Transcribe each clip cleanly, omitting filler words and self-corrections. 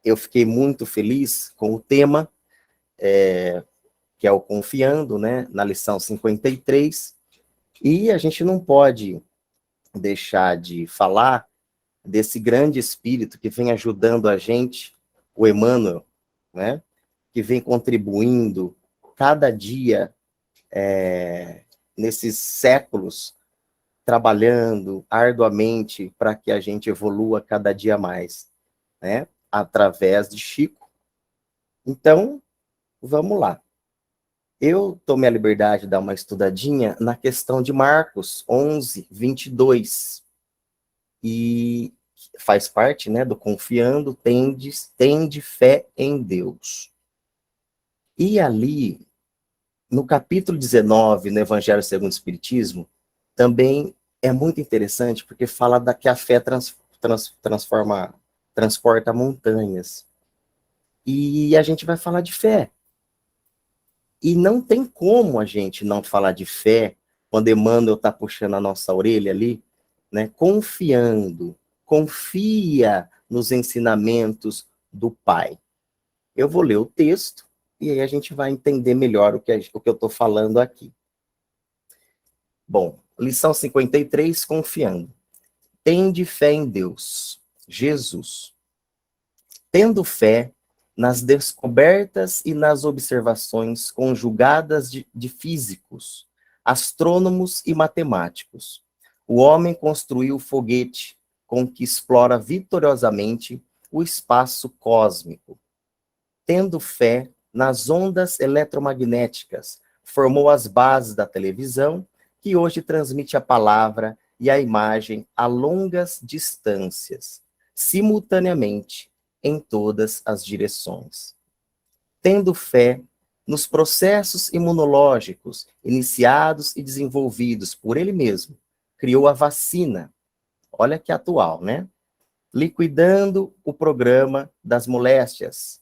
eu fiquei muito feliz com o tema, que é o Confiando, né, na lição 53, e a gente não pode deixar de falar desse grande espírito que vem ajudando a gente, o Emmanuel, né, que vem contribuindo cada dia, nesses séculos, trabalhando arduamente para que a gente evolua cada dia mais, né, através de Chico. Então, vamos lá. Eu tomei a liberdade de dar uma estudadinha na questão de Marcos 11, 22, e faz parte, né, do Confiando, tende fé em Deus. E ali, no capítulo 19, no Evangelho segundo o Espiritismo, também é muito interessante, porque fala que a fé transporta montanhas. E a gente vai falar de fé. E não tem como a gente não falar de fé quando Emmanuel está puxando a nossa orelha ali, né? Confiando, confia nos ensinamentos do Pai. Eu vou ler o texto e aí a gente vai entender melhor o que eu estou falando aqui. Bom, lição 53, confiando. Tende fé em Deus, Jesus. Tendo fé nas descobertas e nas observações conjugadas de físicos, astrônomos e matemáticos, o homem construiu o foguete com que explora vitoriosamente o espaço cósmico. Tendo fé nas ondas eletromagnéticas, formou as bases da televisão, que hoje transmite a palavra e a imagem a longas distâncias, simultaneamente, em todas as direções. Tendo fé nos processos imunológicos iniciados e desenvolvidos por ele mesmo, criou a vacina, olha que atual, né? Liquidando o programa das moléstias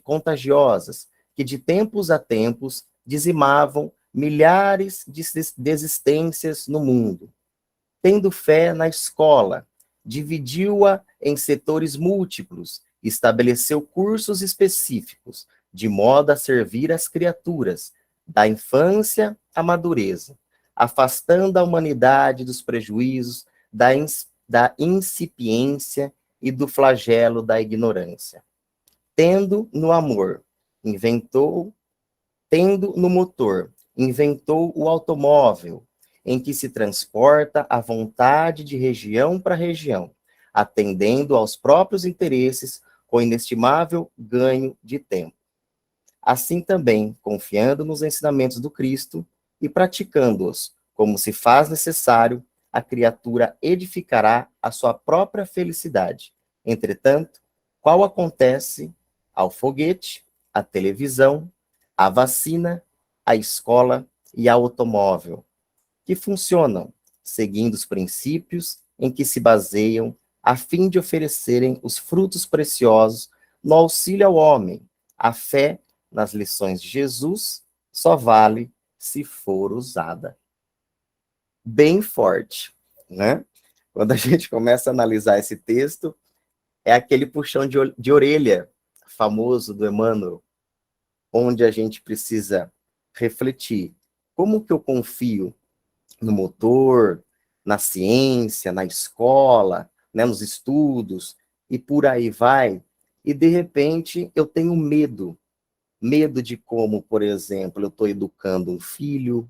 contagiosas, que de tempos a tempos dizimavam milhares de desistências no mundo. Tendo fé na escola, dividiu-a em setores múltiplos, estabeleceu cursos específicos, de modo a servir as criaturas, da infância à madureza, afastando a humanidade dos prejuízos, da incipiência e do flagelo da ignorância. Tendo no amor, tendo no motor, inventou o automóvel, em que se transporta a vontade de região para região, atendendo aos próprios interesses com inestimável ganho de tempo. Assim também, confiando nos ensinamentos do Cristo e praticando-os, como se faz necessário, a criatura edificará a sua própria felicidade. Entretanto, qual acontece ao foguete, à televisão, à vacina, à escola e ao automóvel, que funcionam seguindo os princípios em que se baseiam a fim de oferecerem os frutos preciosos no auxílio ao homem. A fé nas lições de Jesus só vale se for usada. Bem forte, né? Quando a gente começa a analisar esse texto, é aquele puxão de orelha famoso do Emmanuel, onde a gente precisa refletir. Como que eu confio no motor, na ciência, na escola, né, nos estudos, e por aí vai, e de repente eu tenho medo de como, por exemplo, eu estou educando um filho,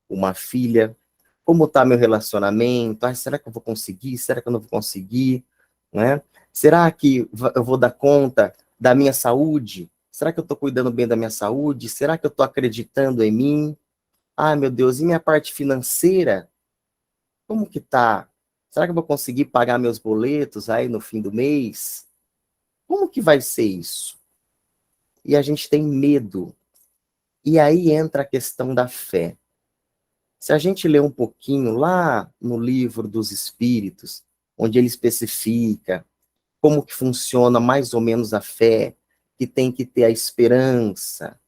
uma filha, como está meu relacionamento, será que eu vou conseguir, será que eu não vou conseguir, né? Será que eu vou dar conta da minha saúde? Será que eu estou cuidando bem da minha saúde? Será que eu estou acreditando em mim? Ai, meu Deus, e minha parte financeira? Como que tá? Será que eu vou conseguir pagar meus boletos aí no fim do mês? Como que vai ser isso? E a gente tem medo. E aí entra a questão da fé. Se a gente ler um pouquinho lá no livro dos Espíritos, onde ele especifica como que funciona mais ou menos a fé, que tem que ter a esperança,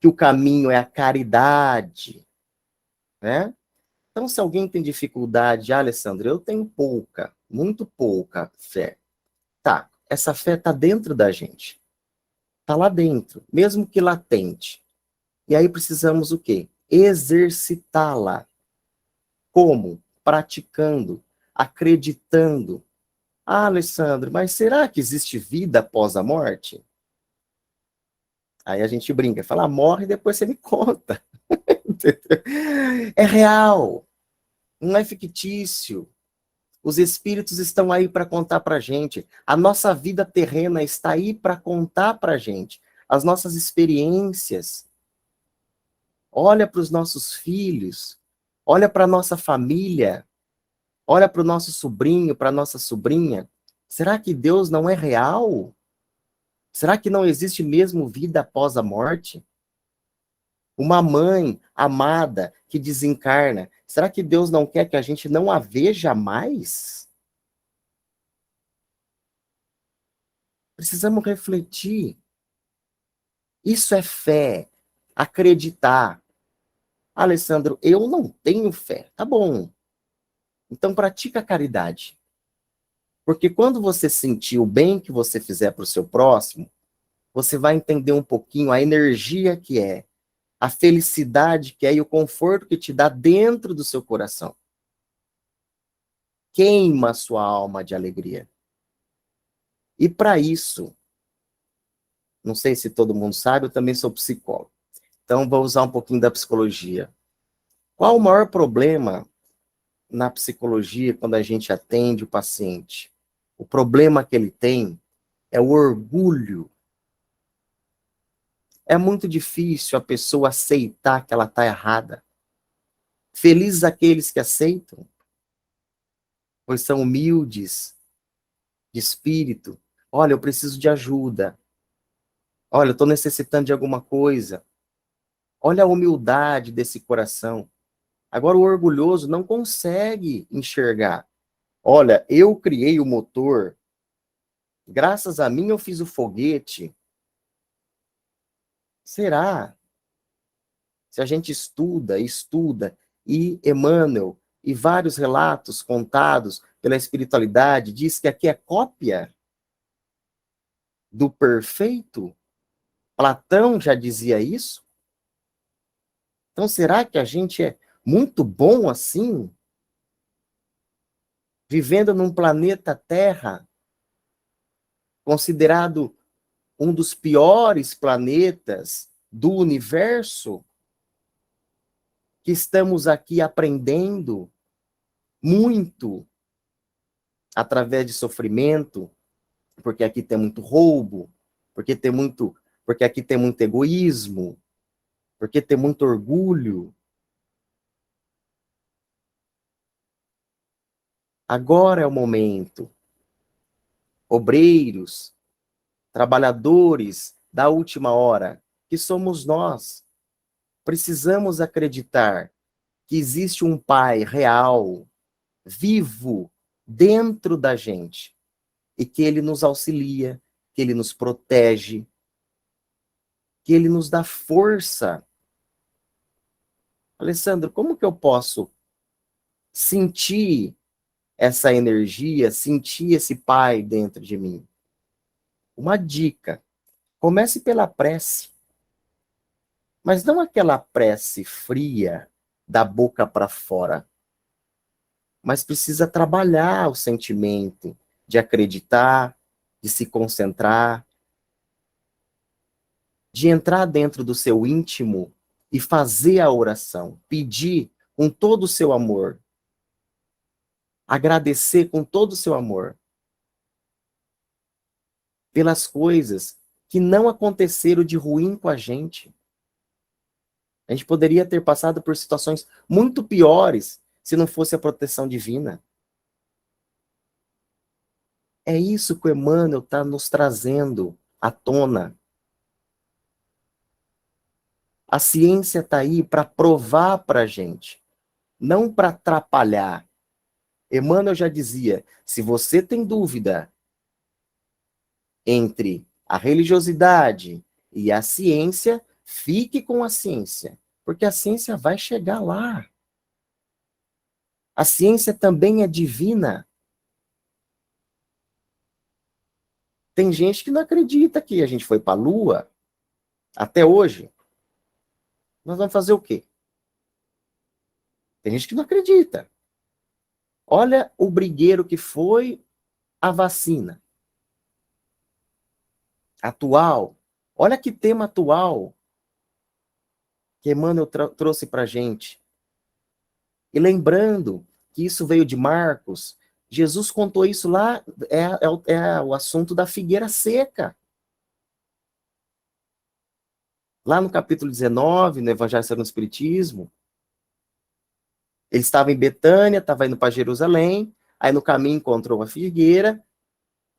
que o caminho é a caridade, né? Então, se alguém tem dificuldade, Alessandro, eu tenho pouca, muito pouca fé. Tá, essa fé está dentro da gente. Está lá dentro, mesmo que latente. E aí precisamos o quê? Exercitá-la. Como? Praticando, acreditando. Ah, Alessandro, mas será que existe vida após a morte? Aí a gente brinca, fala, morre e depois você me conta. É real, não é fictício. Os espíritos estão aí para contar para a gente. A nossa vida terrena está aí para contar para a gente. As nossas experiências. Olha para os nossos filhos. Olha para a nossa família. Olha para o nosso sobrinho, para a nossa sobrinha. Será que Deus não é real? Será que não existe mesmo vida após a morte? Uma mãe amada que desencarna. Será que Deus não quer que a gente não a veja mais? Precisamos refletir. Isso é fé. Acreditar. Alessandro, eu não tenho fé. Tá bom. Então pratica a caridade. Porque quando você sentir o bem que você fizer para o seu próximo, você vai entender um pouquinho a energia que é, a felicidade que é e o conforto que te dá dentro do seu coração. Queima a sua alma de alegria. E para isso, não sei se todo mundo sabe, eu também sou psicólogo. Então vou usar um pouquinho da psicologia. Qual o maior problema na psicologia quando a gente atende o paciente? O problema que ele tem é o orgulho. É muito difícil a pessoa aceitar que ela está errada. Felizes aqueles que aceitam, pois são humildes de espírito. Olha, eu preciso de ajuda. Olha, eu estou necessitando de alguma coisa. Olha a humildade desse coração. Agora, o orgulhoso não consegue enxergar. Olha, eu criei o motor, graças a mim eu fiz o foguete. Será? Se a gente estuda, e Emmanuel, e vários relatos contados pela espiritualidade, diz que aqui é cópia do perfeito. Platão já dizia isso. Então, será que a gente é muito bom assim? Vivendo num planeta Terra, considerado um dos piores planetas do universo, que estamos aqui aprendendo muito através de sofrimento, porque aqui tem muito roubo, porque aqui tem muito egoísmo, porque tem muito orgulho. Agora é o momento. Obreiros, trabalhadores da última hora, que somos nós. Precisamos acreditar que existe um Pai real, vivo, dentro da gente, e que Ele nos auxilia, que Ele nos protege, que Ele nos dá força. Alessandro, como que eu posso sentir essa energia, sentir esse Pai dentro de mim? Uma dica: comece pela prece, mas não aquela prece fria, da boca para fora, mas precisa trabalhar o sentimento de acreditar, de se concentrar, de entrar dentro do seu íntimo e fazer a oração, pedir com todo o seu amor, agradecer com todo o seu amor pelas coisas que não aconteceram de ruim com a gente. A gente poderia ter passado por situações muito piores se não fosse a proteção divina. É isso que o Emmanuel está nos trazendo à tona. A ciência está aí para provar para a gente, não para atrapalhar. Emmanuel já dizia, se você tem dúvida entre a religiosidade e a ciência, fique com a ciência, porque a ciência vai chegar lá. A ciência também é divina. Tem gente que não acredita que a gente foi para a Lua até hoje. Nós vamos fazer o quê? Tem gente que não acredita. Olha o brigueiro que foi a vacina atual. Olha que tema atual que Emmanuel trouxe para a gente. E lembrando que isso veio de Marcos, Jesus contou isso lá, é o assunto da figueira seca. Lá no capítulo 19, no Evangelho segundo o Espiritismo, ele estava em Betânia, estava indo para Jerusalém, aí no caminho encontrou uma figueira,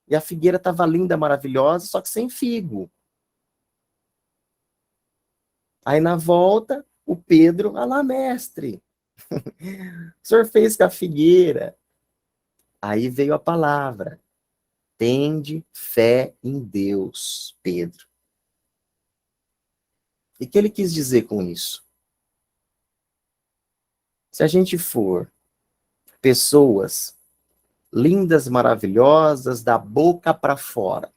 e a figueira estava linda, maravilhosa, só que sem figo. Aí na volta, o Pedro, ah lá, mestre, o senhor fez com a figueira. Aí veio a palavra, tende fé em Deus, Pedro. E o que ele quis dizer com isso? Se a gente for pessoas lindas, maravilhosas, da boca para fora,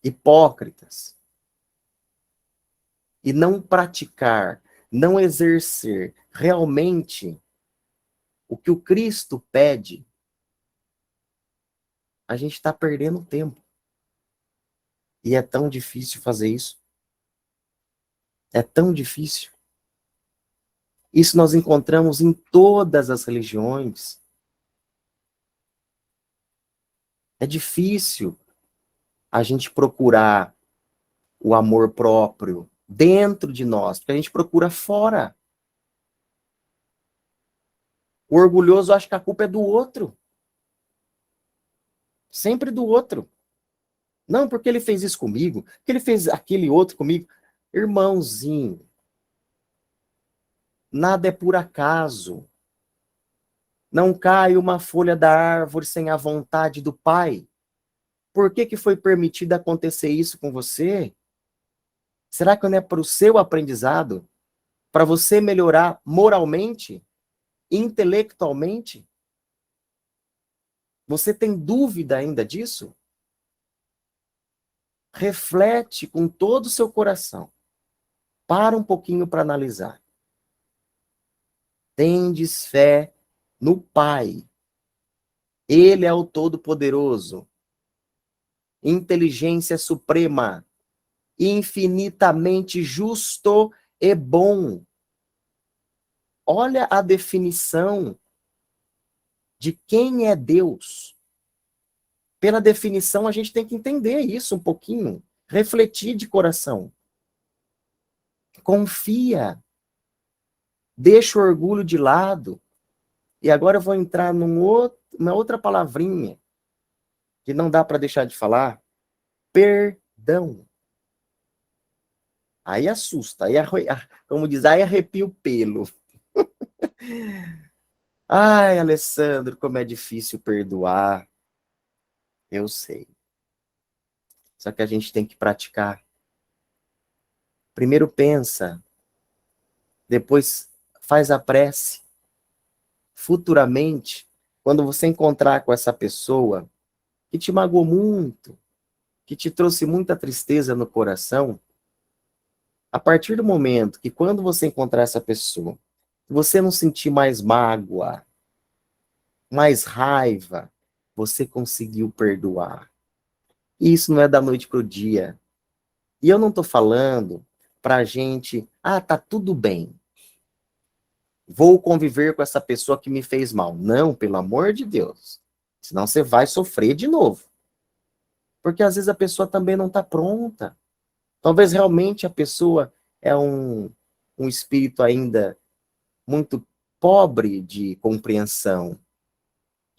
hipócritas, e não praticar, não exercer realmente o que o Cristo pede, a gente está perdendo tempo. E é tão difícil fazer isso. É tão difícil. Isso nós encontramos em todas as religiões. É difícil a gente procurar o amor próprio dentro de nós, porque a gente procura fora. O orgulhoso acha que a culpa é do outro. Sempre do outro. Não, porque ele fez isso comigo, porque ele fez aquele outro comigo. Irmãozinho, nada é por acaso. Não cai uma folha da árvore sem a vontade do Pai. Por que foi permitido acontecer isso com você? Será que não é para o seu aprendizado? Para você melhorar moralmente? Intelectualmente? Você tem dúvida ainda disso? Reflete com todo o seu coração. Para um pouquinho para analisar. Tendes fé no Pai. Ele é o Todo-Poderoso. Inteligência suprema. Infinitamente justo e bom. Olha a definição de quem é Deus. Pela definição, a gente tem que entender isso um pouquinho. Refletir de coração. Confia. Deixa o orgulho de lado. E agora eu vou entrar numa outra palavrinha que não dá para deixar de falar. Perdão. Aí assusta. Aí, como diz, aí arrepia o pelo. Ai, Alessandro, como é difícil perdoar. Eu sei. Só que a gente tem que praticar. Primeiro pensa, depois faz a prece. Futuramente, quando você encontrar com essa pessoa que te magoou muito, que te trouxe muita tristeza no coração, a partir do momento que quando você encontrar essa pessoa, você não sentir mais mágoa, mais raiva, você conseguiu perdoar. E isso não é da noite para o dia. E eu não estou falando para a gente, tá tudo bem. Vou conviver com essa pessoa que me fez mal. Não, pelo amor de Deus. Senão você vai sofrer de novo. Porque às vezes a pessoa também não está pronta. Talvez realmente a pessoa é um espírito ainda muito pobre de compreensão,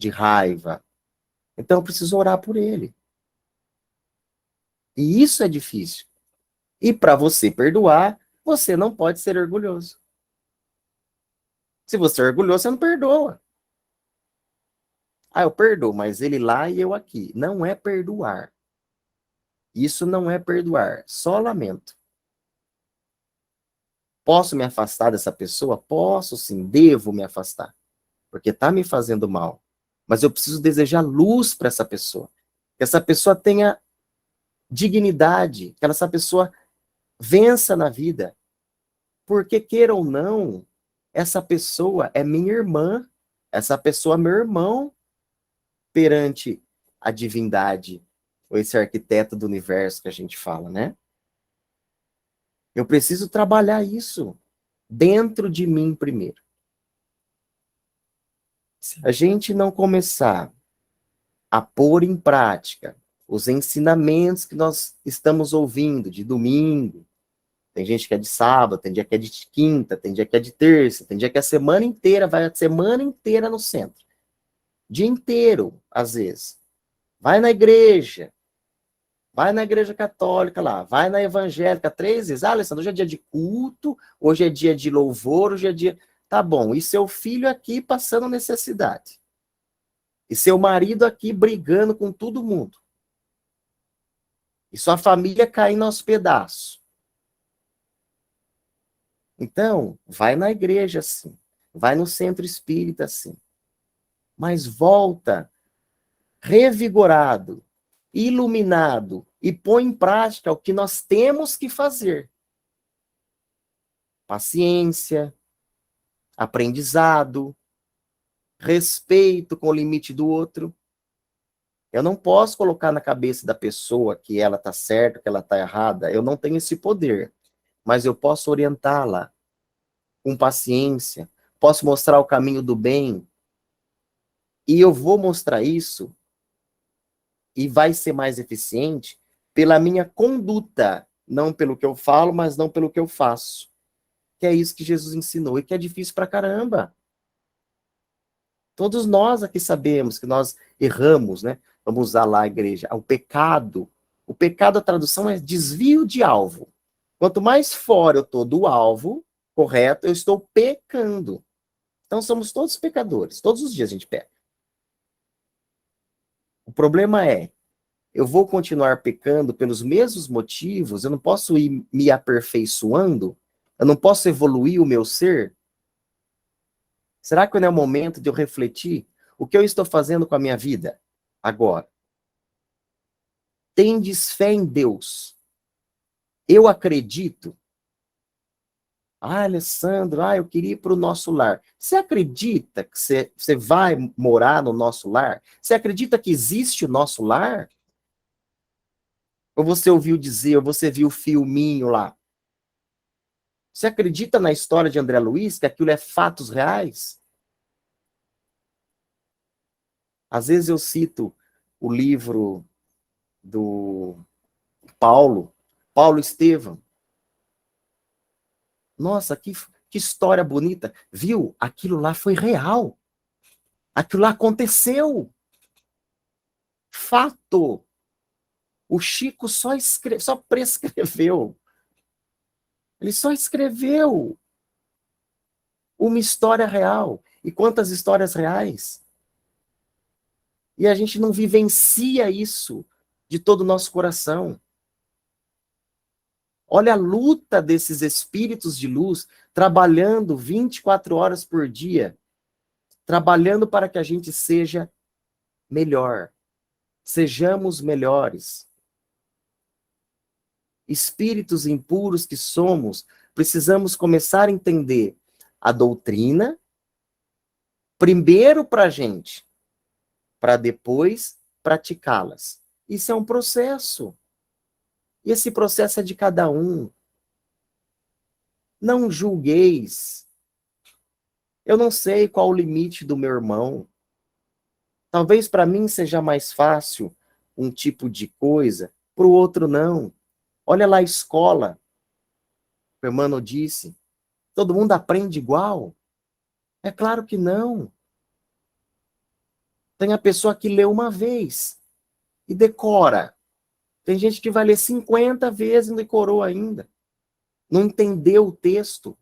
de raiva. Então eu preciso orar por ele. E isso é difícil. E para você perdoar, você não pode ser orgulhoso. Se você é orgulhoso, você não perdoa. Eu perdoo, mas ele lá e eu aqui. Não é perdoar. Isso não é perdoar, só lamento. Posso me afastar dessa pessoa? Posso sim, devo me afastar. Porque está me fazendo mal. Mas eu preciso desejar luz para essa pessoa. Que essa pessoa tenha dignidade, que essa pessoa vença na vida. Porque, queira ou não, essa pessoa é minha irmã, essa pessoa é meu irmão perante a divindade, ou esse arquiteto do universo que a gente fala, né? Eu preciso trabalhar isso dentro de mim primeiro. Se a gente não começar a pôr em prática os ensinamentos que nós estamos ouvindo de domingo, tem gente que é de sábado, tem dia que é de quinta, tem dia que é de terça, tem dia que é a semana inteira, vai a semana inteira no centro. Dia inteiro, às vezes. Vai na igreja católica lá, vai na evangélica 3 vezes. Ah, Alessandro, hoje é dia de culto, hoje é dia de louvor, hoje é dia... Tá bom, e seu filho aqui passando necessidade. E seu marido aqui brigando com todo mundo. E sua família caindo aos pedaços. Então, vai na igreja, sim. Vai no centro espírita, sim. Mas volta revigorado, iluminado e põe em prática o que nós temos que fazer. Paciência, aprendizado, respeito com o limite do outro. Eu não posso colocar na cabeça da pessoa que ela está certa, que ela está errada. Eu não tenho esse poder. Mas eu posso orientá-la com paciência. Posso mostrar o caminho do bem. E eu vou mostrar isso e vai ser mais eficiente pela minha conduta. Não pelo que eu falo, mas não pelo que eu faço. Que é isso que Jesus ensinou e que é difícil pra caramba. Todos nós aqui sabemos que nós erramos, né? Vamos usar lá a igreja. O pecado, a tradução é desvio de alvo. Quanto mais fora eu estou do alvo correto, eu estou pecando. Então somos todos pecadores. Todos os dias a gente peca. O problema é, eu vou continuar pecando pelos mesmos motivos, eu não posso ir me aperfeiçoando, eu não posso evoluir o meu ser? Será que não é o momento de eu refletir o que eu estou fazendo com a minha vida agora? Tendes fé em Deus. Eu acredito. Ah, Alessandro, eu queria ir para o nosso lar. Você acredita que você vai morar no nosso lar? Você acredita que existe o nosso lar? Ou você ouviu dizer, ou você viu o filminho lá? Você acredita na história de André Luiz, que aquilo é fatos reais? Às vezes eu cito o livro do Paulo Estevam. Nossa, que história bonita. Viu? Aquilo lá foi real. Aquilo lá aconteceu. Fato. O Chico só prescreveu. Ele só escreveu uma história real. E quantas histórias reais? E a gente não vivencia isso de todo o nosso coração. Olha a luta desses espíritos de luz trabalhando 24 horas por dia, trabalhando para que a gente seja melhor, sejamos melhores. Espíritos impuros que somos, precisamos começar a entender a doutrina, primeiro para a gente, para depois praticá-las. Isso é um processo. E esse processo é de cada um. Não julgueis. Eu não sei qual o limite do meu irmão. Talvez para mim seja mais fácil um tipo de coisa, para o outro não. Olha lá a escola. O irmão disse, todo mundo aprende igual? É claro que não. Tem a pessoa que lê uma vez e decora. Tem gente que vai ler 50 vezes e não decorou ainda. Não entendeu o texto.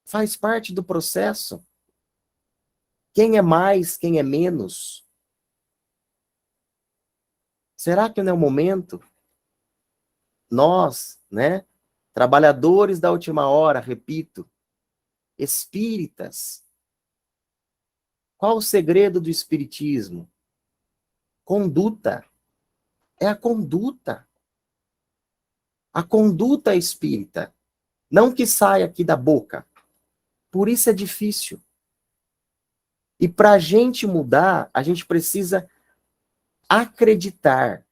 Faz parte do processo. Quem é mais, quem é menos? Será que não é o momento? Nós, né, trabalhadores da última hora, repito, espíritas, Qual o segredo do espiritismo? Conduta. É a conduta. A conduta espírita. Não que saia aqui da boca. Por isso é difícil. E para a gente mudar, a gente precisa acreditar.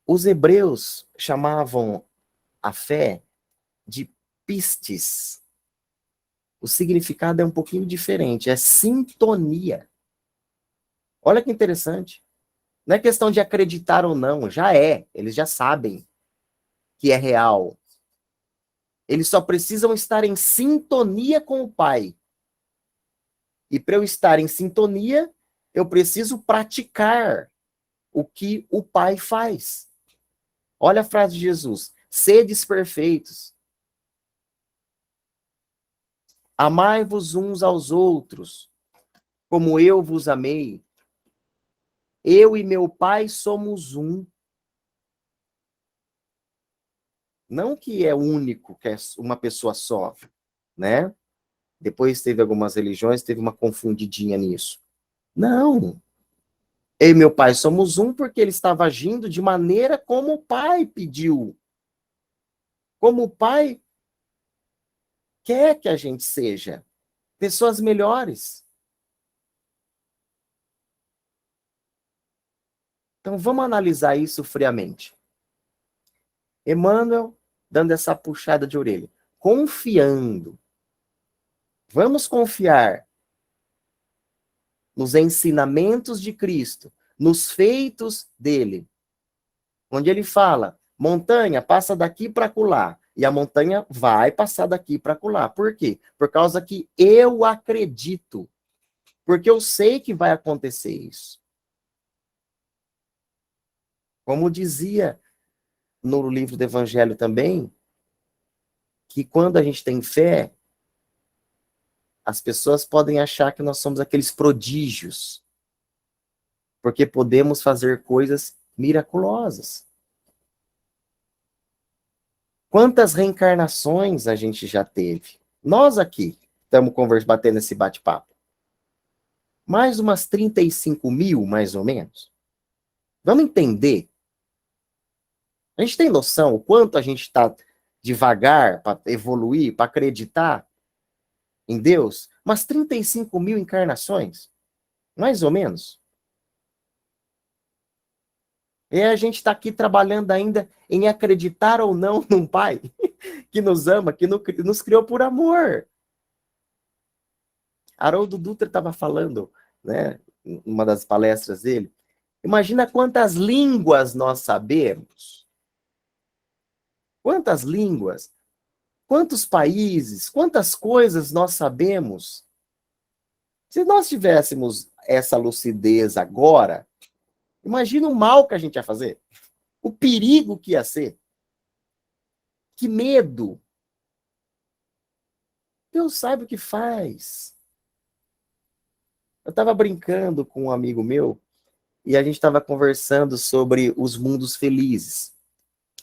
Os hebreus chamavam a fé de pistis. O significado é um pouquinho diferente, é sintonia. Olha que interessante. Não é questão de acreditar ou não, já é. Eles já sabem que é real. Eles só precisam estar em sintonia com o Pai. E para eu estar em sintonia, eu preciso praticar o que o Pai faz. Olha a frase de Jesus: sedes perfeitos. Amai-vos uns aos outros, como eu vos amei. Eu e meu Pai somos um. Não que é único, que é uma pessoa só, né? Depois teve algumas religiões, teve uma confundidinha nisso. Não. Eu e meu Pai somos um porque ele estava agindo de maneira como o Pai pediu. Como o Pai quer que a gente seja. Pessoas melhores. Então vamos analisar isso friamente. Emmanuel dando essa puxada de orelha. Confiando. Vamos confiar nos ensinamentos de Cristo, nos feitos dele. Onde ele fala, montanha, passa daqui para acolá. E a montanha vai passar daqui para acolá. Por quê? Por causa que eu acredito. Porque eu sei que vai acontecer isso. Como dizia no livro do Evangelho também, que quando a gente tem fé, as pessoas podem achar que nós somos aqueles prodígios. Porque podemos fazer coisas miraculosas. Quantas reencarnações a gente já teve? Nós aqui estamos batendo esse bate-papo. Mais umas 35 mil, mais ou menos. Vamos entender. A gente tem noção o quanto a gente está devagar para evoluir, para acreditar em Deus? Umas 35 mil encarnações, mais ou menos. E a gente está aqui trabalhando ainda em acreditar ou não num Pai que nos ama, que nos criou por amor. Haroldo Dutra estava falando, né, em uma das palestras dele. Imagina quantas línguas nós sabemos. Quantas línguas, quantos países, quantas coisas nós sabemos. Se nós tivéssemos essa lucidez agora, imagina o mal que a gente ia fazer. O perigo que ia ser. Que medo. Deus sabe o que faz. Eu estava brincando com um amigo meu e a gente estava conversando sobre os mundos felizes.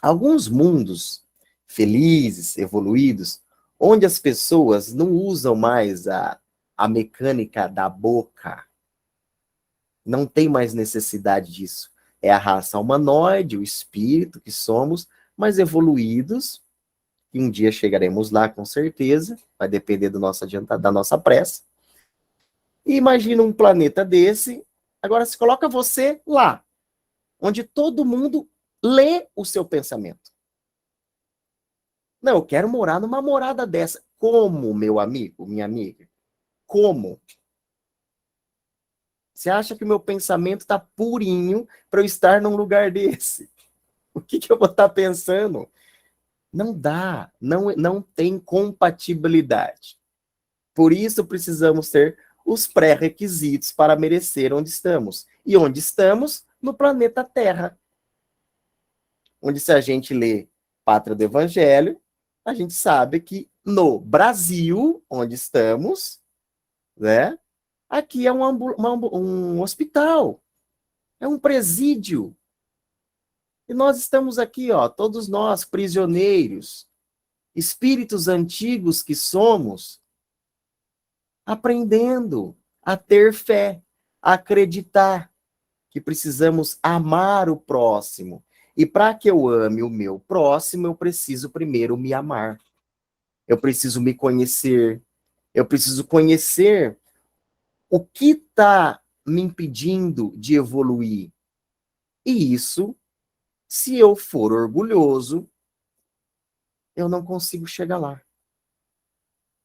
Alguns mundos felizes, evoluídos, onde as pessoas não usam mais a mecânica da boca. Não tem mais necessidade disso. É a raça humanoide, o espírito que somos, mas evoluídos, e um dia chegaremos lá com certeza, vai depender do nosso da nossa pressa. E imagina um planeta desse, agora se coloca você lá, onde todo mundo lê o seu pensamento. Não, eu quero morar numa morada dessa. Como, meu amigo, minha amiga? Como? Você acha que o meu pensamento está purinho para eu estar num lugar desse? O que eu vou estar pensando? Não dá, não tem compatibilidade. Por isso precisamos ter os pré-requisitos para merecer onde estamos. E onde estamos? No planeta Terra. Onde se a gente lê Pátria do Evangelho, a gente sabe que no Brasil, onde estamos, né, aqui é um hospital, é um presídio. E nós estamos aqui, ó, todos nós, prisioneiros, espíritos antigos que somos, aprendendo a ter fé, a acreditar que precisamos amar o próximo. E para que eu ame o meu próximo, eu preciso primeiro me amar. Eu preciso me conhecer. Eu preciso conhecer o que está me impedindo de evoluir. E isso, se eu for orgulhoso, eu não consigo chegar lá.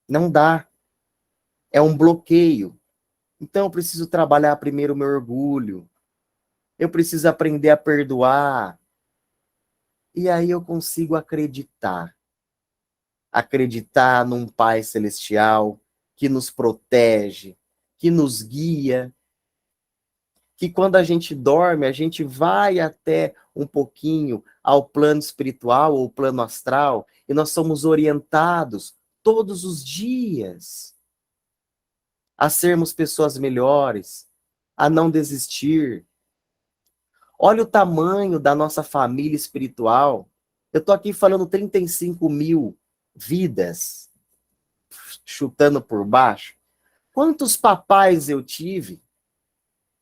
Não dá. É um bloqueio. Então, eu preciso trabalhar primeiro o meu orgulho. Eu preciso aprender a perdoar. E aí eu consigo acreditar. Acreditar num Pai Celestial que nos protege, que nos guia, que quando a gente dorme, a gente vai até um pouquinho ao plano espiritual ou plano astral, e nós somos orientados todos os dias a sermos pessoas melhores, a não desistir. Olha o tamanho da nossa família espiritual. Eu estou aqui falando 35 mil vidas, chutando por baixo. Quantos papais eu tive?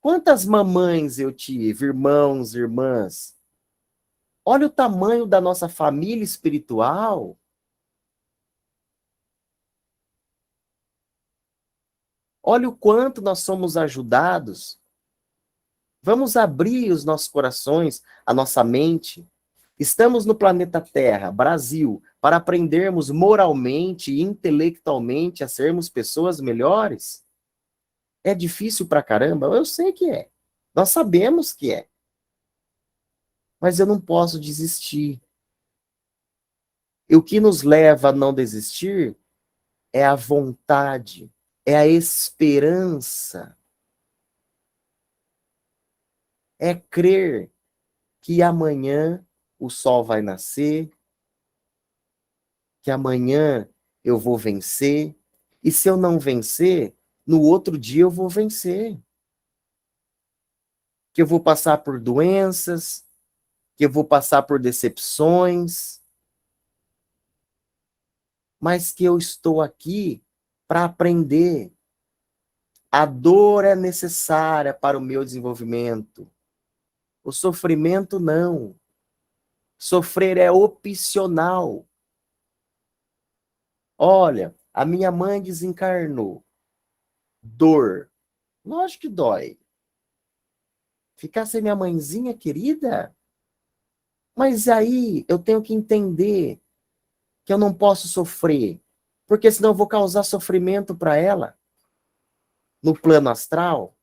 Quantas mamães eu tive? Irmãos, irmãs? Olha o tamanho da nossa família espiritual. Olha o quanto nós somos ajudados. Vamos abrir os nossos corações, a nossa mente. Estamos no planeta Terra, Brasil, para aprendermos moralmente e intelectualmente a sermos pessoas melhores? É difícil pra caramba? Eu sei que é. Nós sabemos que é. Mas eu não posso desistir. E o que nos leva a não desistir é a vontade, é a esperança, é crer que amanhã o sol vai nascer, que amanhã eu vou vencer, e se eu não vencer, no outro dia eu vou vencer. Que eu vou passar por doenças, que eu vou passar por decepções, mas que eu estou aqui para aprender. A dor é necessária para o meu desenvolvimento. O sofrimento não. Sofrer é opcional. Olha, a minha mãe desencarnou. Dor. Lógico que dói. Ficar sem minha mãezinha querida? Mas aí eu tenho que entender que eu não posso sofrer, porque senão eu vou causar sofrimento para ela no plano astral.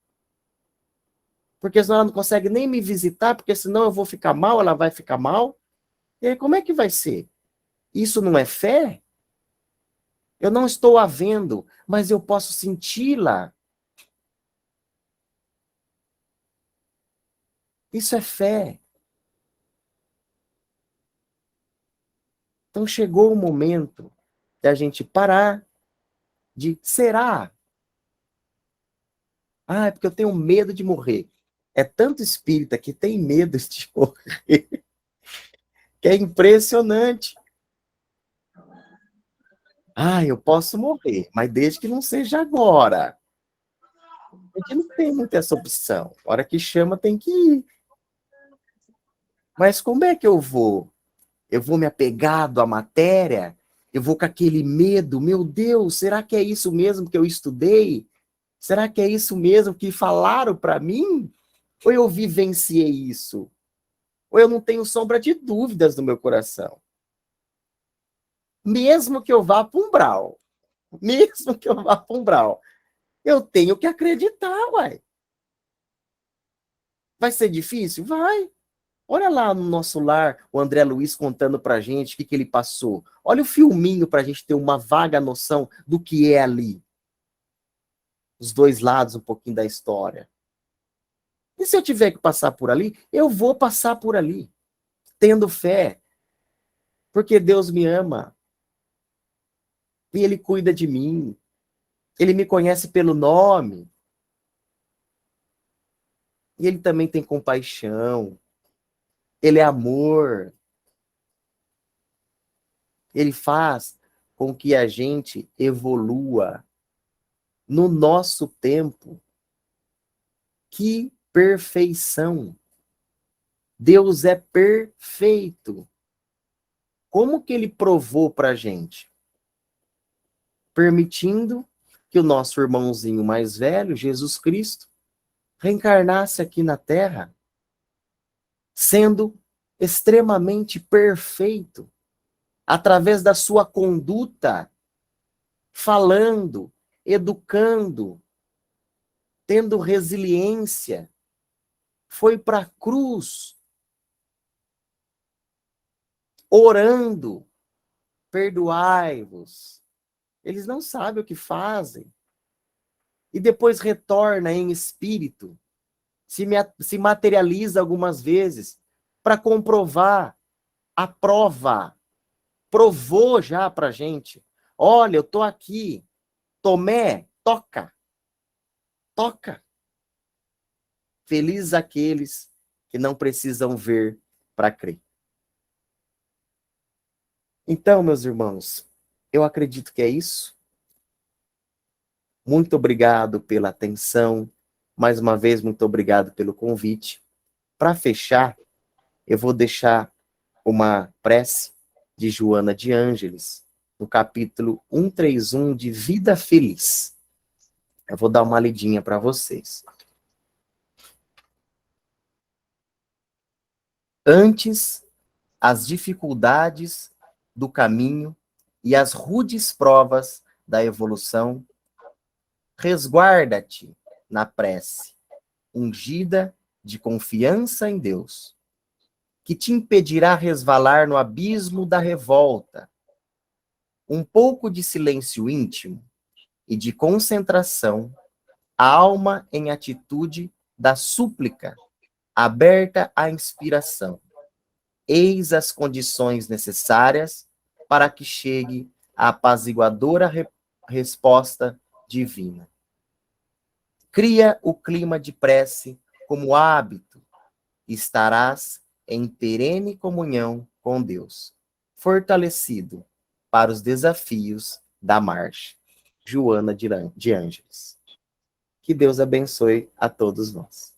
Porque senão ela não consegue nem me visitar, porque senão eu vou ficar mal, ela vai ficar mal. E aí como é que vai ser? Isso não é fé? Eu não estou a vendo, mas eu posso senti-la. Isso é fé. Então chegou o momento da gente parar de será? Ah, é porque eu tenho medo de morrer. É tanto espírita que tem medo de morrer, que é impressionante. Ah, eu posso morrer, mas desde que não seja agora. A gente não tem muita essa opção. A hora que chama, tem que ir. Mas como é que eu vou? Eu vou me apegado à matéria? Eu vou com aquele medo? Meu Deus, será que é isso mesmo que eu estudei? Será que é isso mesmo que falaram para mim? Ou eu vivenciei isso? Ou eu não tenho sombra de dúvidas no meu coração? Mesmo que eu vá para um umbral, mesmo que eu vá para um umbral, eu tenho que acreditar, uai. Vai ser difícil? Vai. Olha lá no nosso lar, o André Luiz contando pra gente o que ele passou. Olha o filminho pra gente ter uma vaga noção do que é ali. Os dois lados, um pouquinho da história. E se eu tiver que passar por ali, eu vou passar por ali, tendo fé, porque Deus me ama e Ele cuida de mim. Ele me conhece pelo nome e Ele também tem compaixão. Ele é amor. Ele faz com que a gente evolua. no nosso tempo. Que perfeição! Deus é perfeito. Como que ele provou para a gente? Permitindo que o nosso irmãozinho mais velho, Jesus Cristo, reencarnasse aqui na Terra, sendo extremamente perfeito, através da sua conduta, falando, educando, tendo resiliência, foi para a cruz, orando, perdoai-vos. Eles não sabem o que fazem. E depois retorna em espírito, se materializa algumas vezes, para comprovar a prova. Provou já para a gente. Olha, eu estou aqui. Tomé, toca. Toca. Felizes aqueles que não precisam ver para crer. Então, meus irmãos, eu acredito que é isso. Muito obrigado pela atenção. Mais uma vez, muito obrigado pelo convite. Para fechar, eu vou deixar uma prece de Joana de Ângeles, no capítulo 131 de Vida Feliz. Eu vou dar uma lidinha para vocês. Antes, as dificuldades do caminho e as rudes provas da evolução, resguarda-te na prece, ungida de confiança em Deus, que te impedirá resvalar no abismo da revolta. Um pouco de silêncio íntimo e de concentração, a alma em atitude da súplica, aberta à inspiração. Eis as condições necessárias para que chegue a apaziguadora resposta divina. Cria o clima de prece como hábito, e estarás em perene comunhão com Deus, fortalecido para os desafios da marcha. Joana de Ângeles. Que Deus abençoe a todos nós.